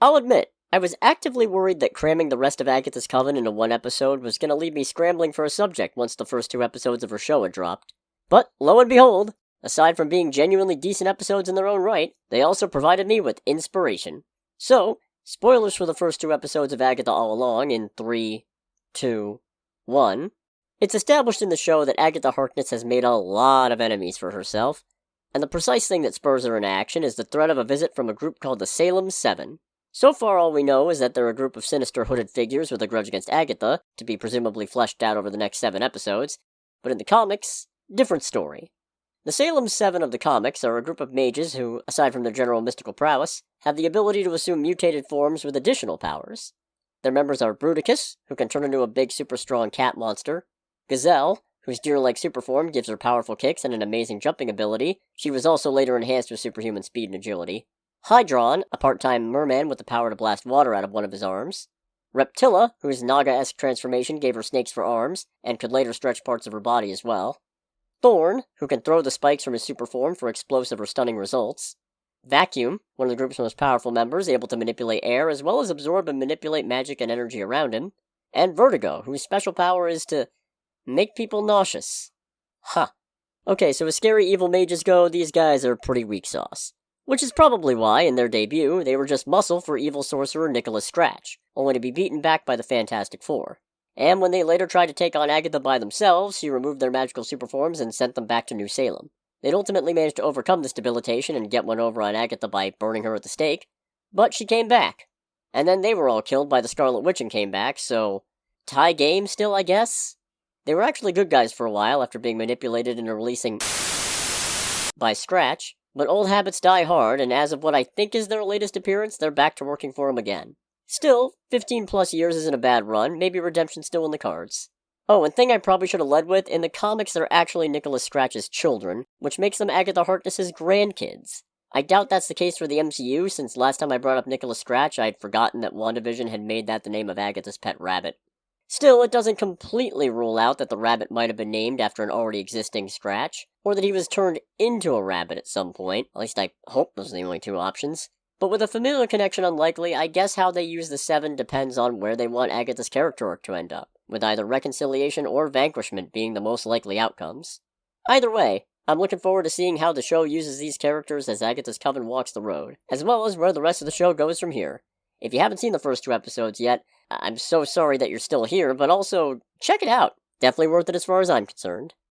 I'll admit, I was actively worried that cramming the rest of Agatha's Coven into one episode was going to leave me scrambling for a subject once the first two episodes of her show had dropped. But, lo and behold, aside from being genuinely decent episodes in their own right, they also provided me with inspiration. So, spoilers for the first two episodes of Agatha All Along in 3, 2, 1. It's established in the show that Agatha Harkness has made a lot of enemies for herself, and the precise thing that spurs her into action is the threat of a visit from a group called the Salem 7. So far all we know is that they're a group of sinister hooded figures with a grudge against Agatha, to be presumably fleshed out over the next 7 episodes, but in the comics, different story. The Salem 7 of the comics are a group of mages who, aside from their general mystical prowess, have the ability to assume mutated forms with additional powers. Their members are Bruticus, who can turn into a big super strong cat monster, Gazelle, whose deer-like superform gives her powerful kicks and an amazing jumping ability. She was also later enhanced with superhuman speed and agility. Hydron, a part-time merman with the power to blast water out of one of his arms. Reptilla, whose Naga-esque transformation gave her snakes for arms, and could later stretch parts of her body as well. Thorn, who can throw the spikes from his superform for explosive or stunning results. Vacuum, one of the group's most powerful members, able to manipulate air as well as absorb and manipulate magic and energy around him. And Vertigo, whose special power is to make people nauseous. Huh. Okay, so as scary evil mages go, these guys are pretty weak sauce. Which is probably why, in their debut, they were just muscle for evil sorcerer Nicholas Scratch, only to be beaten back by the Fantastic Four. And when they later tried to take on Agatha by themselves, she removed their magical superforms and sent them back to New Salem. They'd ultimately managed to overcome this debilitation and get one over on Agatha by burning her at the stake, but she came back. And then they were all killed by the Scarlet Witch and came back, so tie game still, I guess? They were actually good guys for a while after being manipulated into releasing by Scratch, but old habits die hard, and as of what I think is their latest appearance, they're back to working for him again. Still, 15 plus years isn't a bad run, maybe redemption's still in the cards. Oh, and thing I probably should have led with, in the comics they're actually Nicholas Scratch's children, which makes them Agatha Harkness's grandkids. I doubt that's the case for the MCU, since last time I brought up Nicholas Scratch, I'd forgotten that WandaVision had made that the name of Agatha's pet rabbit. Still, it doesn't completely rule out that the rabbit might have been named after an already existing Scratch, or that he was turned into a rabbit at some point. At least I hope those are the only two options. But with a familiar connection unlikely, I guess how they use the 7 depends on where they want Agatha's character arc to end up, with either reconciliation or vanquishment being the most likely outcomes. Either way, I'm looking forward to seeing how the show uses these characters as Agatha's Coven walks the road, as well as where the rest of the show goes from here. If you haven't seen the first 2 episodes yet, I'm so sorry that you're still here, but also, check it out. Definitely worth it as far as I'm concerned.